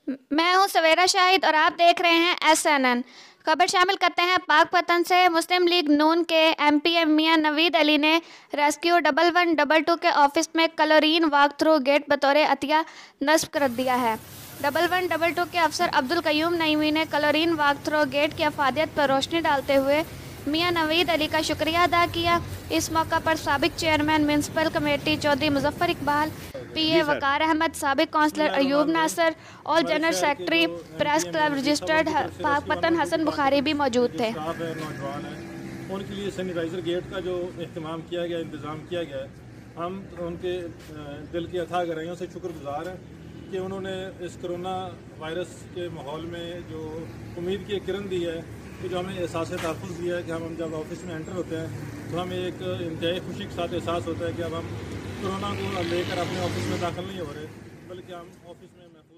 मैं हूं सवेरा शाहिद और आप देख रहे हैं SNN। खबर शामिल करते हैं पाकपतन से। मुस्लिम लीग नून के MP मियां नवीद अली ने रेस्क्यू 1112 के ऑफिस में क्लोरीन वॉक थ्रू गेट बतौर अतिया नस्ब कर दिया है। 1112 के अफसर अब्दुल कयूम नईमी ने क्लोरीन वॉक थ्रू गेट की अफादियत पर रोशनी डालते हुए मियां नवीद अली का शुक्रिया अदा किया। इस मौका पर साबिक chairman municipal committee Chaudhary Muzaffar Iqbal, PA ji sir. Waqar Ahmed, साबिक काउंसलर अयूब नासर और हमारे जनरल शहर के सेक्रेटरी जो प्रेस MP क्लब हैं, रजिस्टर्ड पाकपतन हसन बुखारी भी मौजूद थे। स्टाफ है, नौजवान है, उनके लिए सैनिटाइज़र गेट का जो अहतमाम किया गया, इंतज़ाम किया गया है, हम उनके दिल की अथाह गहराइयों से शुक्रगुजार हैं कि उन्होंने इस कोरोना वायरस के माहौल में जो उम्मीद की एक किरण दी है कि जो हमें एहसास तहफ़्फ़ुज़ दिया है कि हम जब ऑफिस में एंटर होते हैं तो हमें एक इंतहाई खुशी के साथ एहसास होता है कि अब हम कोरोना को लेकर अपने ऑफिस में दाखिल नहीं हो रहे, बल्कि हम ऑफिस में महफूज